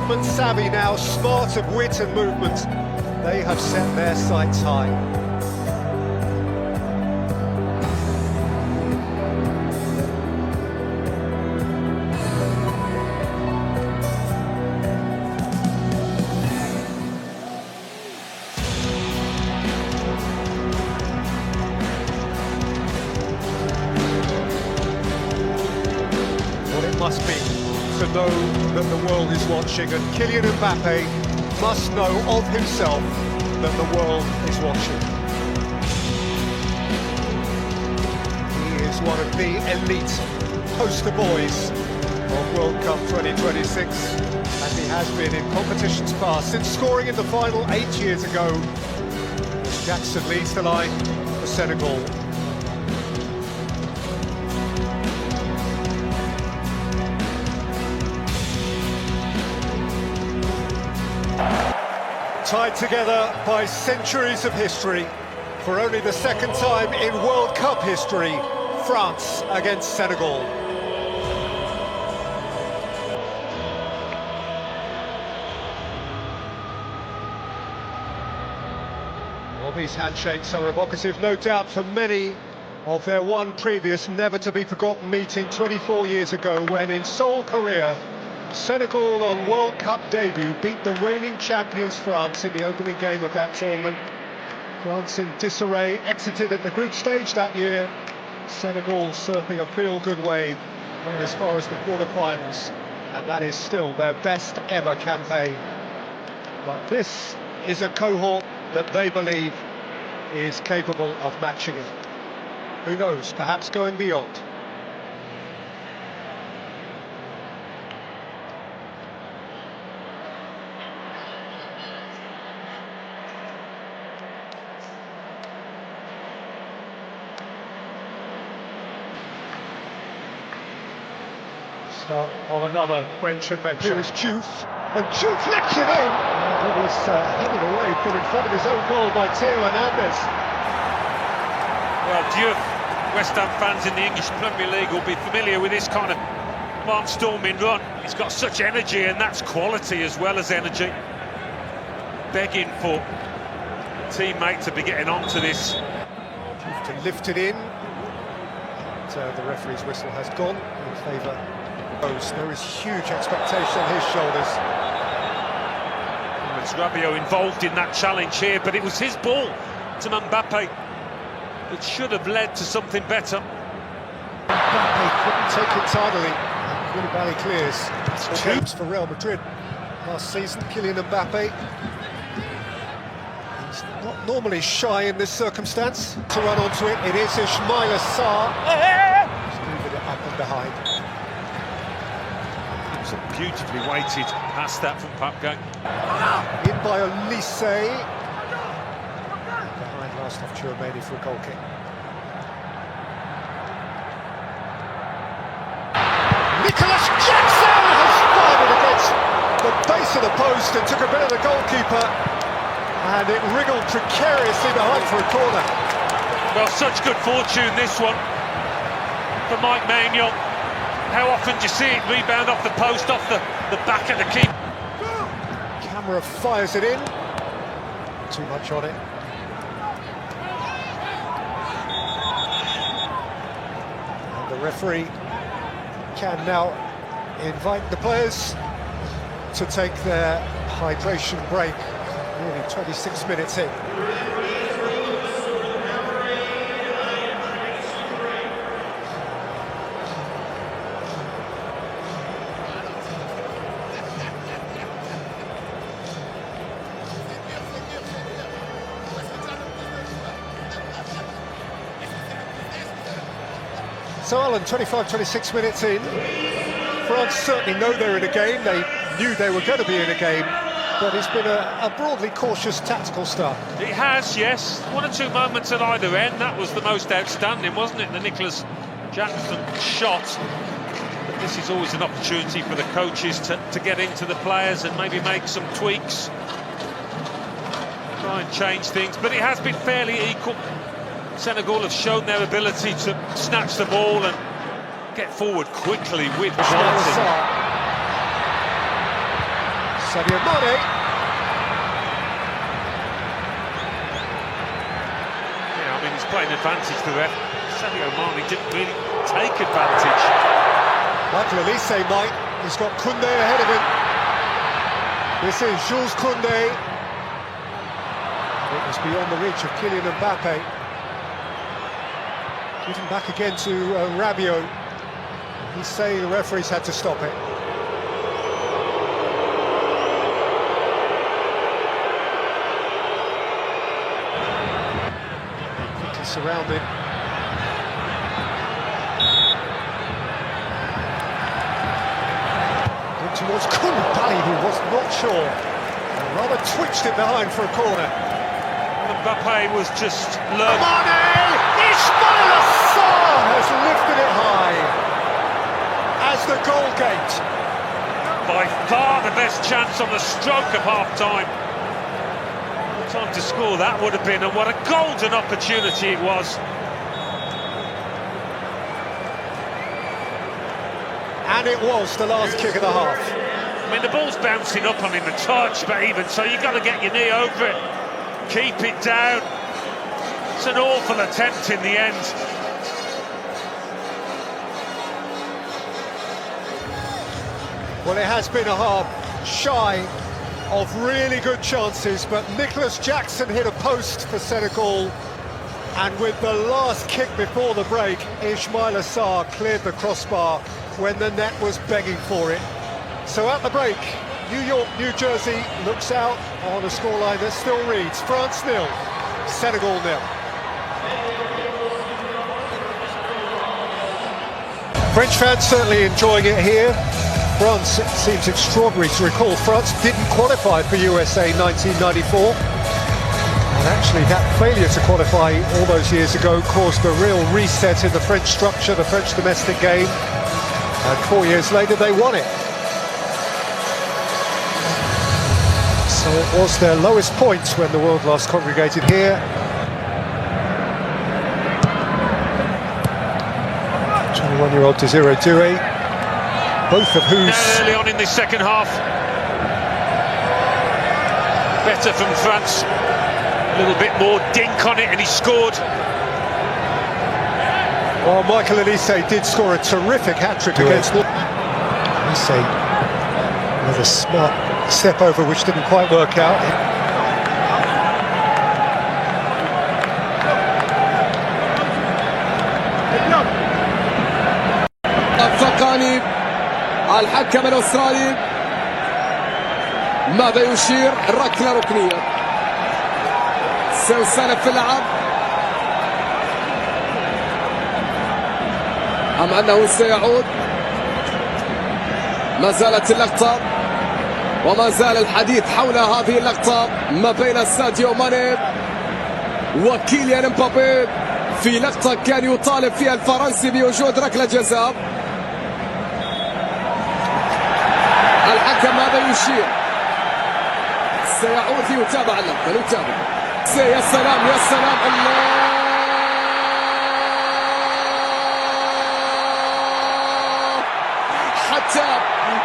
movement savvy now, smart of wit and movement. They have set their sights high. What it must be to know that the world is watching, and Kylian Mbappe must know of himself that the world is watching. He is one of the elite poster boys of World Cup 2026, as he has been in competitions past, since scoring in the final 8 years ago. Jackson leads the line for Senegal. Tied together by centuries of history, for only the second time in World Cup history, France against Senegal. Well, these handshakes are evocative, no doubt, for many of their one previous never-to-be-forgotten meeting 24 years ago, when in Seoul, Korea, Senegal on World Cup debut beat the reigning champions France in the opening game of that tournament. France in disarray, exited at the group stage that year. Senegal surfing a feel-good wave, went as far as the quarter-finals, and that is still their best ever campaign. But this is a cohort that they believe is capable of matching it. Who knows, perhaps going beyond. Start of another French adventure. Here is Diouf, and Diouf nicks it in! And it was headed away from in front of his own goal by Theo Hernandez. Well, Diouf, West Ham fans in the English Premier League will be familiar with this kind of barnstorming run. He's got such energy, and that's quality as well as energy. Begging for a teammate to be getting onto this. Diouf to lift it in. And, the referee's whistle has gone in favour. There is huge expectation on his shoulders. It's Rabiot involved in that challenge here, but it was his ball to Mbappe that should have led to something better. Mbappe couldn't take it tidily. Koulibaly clears. It's games for Real Madrid last season. Kylian Mbappe. He's not normally shy in this circumstance. To run onto it, it is Ismaila Sarr. He's moving it up and behind. Beautifully weighted past that from Mbappe. In by Olise. Behind last off Chouameni for a goal kick. Nicholas Jackson has fired it against the base of the post and took a bit of the goalkeeper, and it wriggled precariously behind for a corner. Well, such good fortune this one for Mike Maignan. How often do you see it rebound off the post, off the back of the keeper? Camera fires it in. Too much on it. And the referee can now invite the players to take their hydration break. Nearly 26 minutes in. So Alan, 25-26 minutes in, France certainly know they're in a game, they knew they were going to be in a game, but it's been a broadly cautious tactical start. It has, yes. One or two moments at either end, that was the most outstanding, wasn't it? The Nicholas Jackson shot. But this is always an opportunity for the coaches to get into the players and maybe make some tweaks. Try and change things, but it has been fairly equal. Senegal have shown their ability to snatch the ball and get forward quickly with quality. Sadio Mane. Yeah, I mean, he's playing advantage the ref. Sadio Mane didn't really take advantage. Michael Olise might. He's got Koundé ahead of him. This is Jules Koundé. It was beyond the reach of Kylian Mbappe. Given back again to Rabiot. He's saying the referees had to stop it. Quickly surrounded. Towards Koulibaly, who was not sure, and rather twitched it behind for a corner. Mbappe was just learning. Mane! Ismail Assar has lifted it high as the goal gate. By far the best chance on the stroke of half-time. What time to score that would have been, and what a golden opportunity it was. And it was the last kick of the half. I mean, the ball's bouncing up on him a touch, but even so, you've got to get your knee over it. Keep it down. It's an awful attempt in the end. Well, it has been a half shy of really good chances, but Nicholas Jackson hit a post for Senegal. And with the last kick before the break, Ismail Assar cleared the crossbar when the net was begging for it. So at the break, New York, New Jersey looks out on a scoreline that still reads France 0, Senegal 0. French fans certainly enjoying it here. France, it seems extraordinary to recall, France didn't qualify for USA 1994. And actually that failure to qualify all those years ago caused a real reset in the French structure, the French domestic game. And 4 years later they won it. So it was their lowest point when the world last congregated here. 21-year-old Desiree Doué, both of whose... Early on in the second half. Better from France. A little bit more dink on it and he scored. Well, Michael Olise did score a terrific hat-trick against them. Olise with a smart step over which didn't quite work out. الفقاني الحكم الأسترالي ماذا يشير؟ ركلة ركنية سوسنة في اللعب أم أنه سيعود؟ ما زالت اللقطة وما زال الحديث حول هذه اللقطة ما بين ساديو ماني وكيليان امبابي في لقطة كان يطالب فيها الفرنسي بوجود ركلة جزاء. الحكم ماذا يشير؟ سيعود ليتابع اللقطة. نتابع. يا سلام يا سلام الله حتى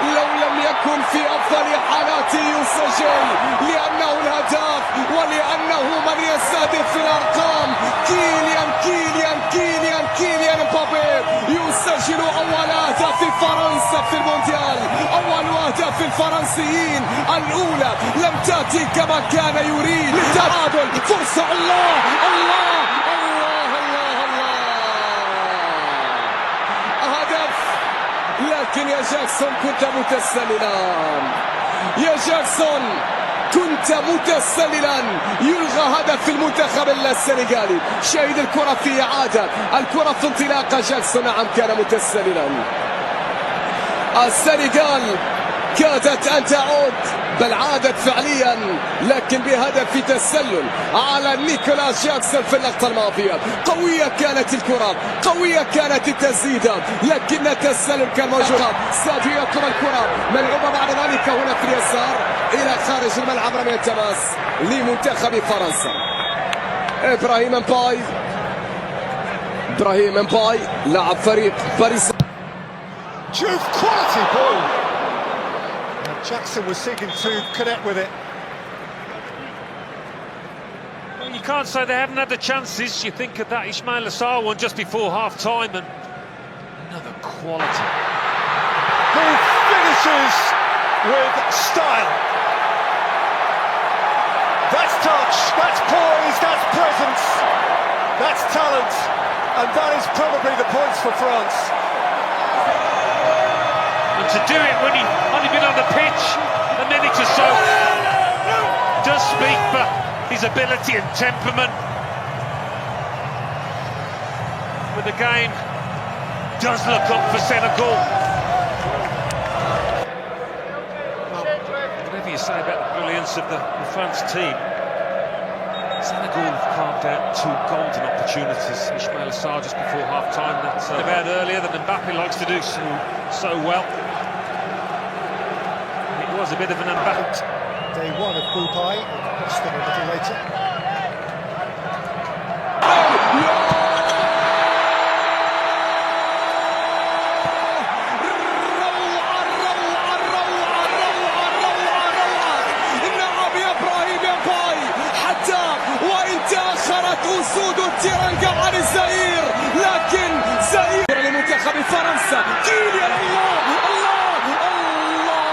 لو لم يكن في أفضل حالاته يسجل لأنه الهداف ولأنه من يستهدف في الأرقام. كيليان مبابي يسجل أول أهداف فرنسا في المونديال. أول أهداف الفرنسيين الأولى لم تأتي كما كان يريد. للتعادل فرصة الله الله الله الله الله هدف. لكن يا جاكسون كنت متسللا يا جاكسون كنت متسللا. يلغى هدف في المنتخب السنغالي. شاهد الكرة في إعادة الكرة في انطلاقة جاكسون. نعم كان متسللا. السنغال كادت أن تعود بل عادت فعليا لكن بهدف تسلل على نيكولاس جاكسون في اللقطة الماضية. قوية كانت الكرة قوية كانت التسديدة لكن التسلل كان موجود. ساديو يطلب الكرة ملعوبة بعد ذلك هنا في اليسار إلى خارج الملعب رمي التماس لمنتخب فرنسا. إبراهيم امباي لاعب فريق باريس. Juve quality ball. Jackson was seeking to connect with it. Well, you can't say they haven't had the chances. You think of that Ismail Assar one just before half-time, and another quality. Who finishes with style. That's touch, that's poise, that's presence, that's talent, and that is probably the points for France. And to do it when he's only been on the pitch a minute or so does speak for his ability and temperament. But the game does look up for Senegal. Whatever you say about the brilliance of the France team, Senegal have carved out two golden opportunities. Ismail Assar just before half-time, that's about earlier than Mbappe likes to do so well. It was a bit of an Mbappe. Day one of Group I, and lost them a little later. أسود التيرانجا عن الزئير، لكن زئير لمنتخب فرنسا. كيليان، الله الله الله،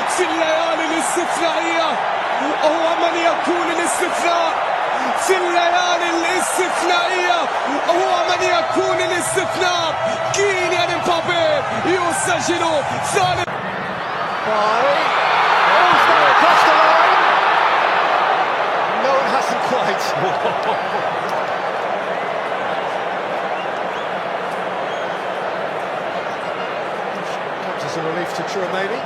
في الليالي الاستثنائية هو من يكون الاستثناء، في الليالي الاستثنائية هو من يكون الاستثناء. كيليان امبابي يسجل ثالث. Crossed the line. No, it hasn't quite. Comes as a relief to Chouameni.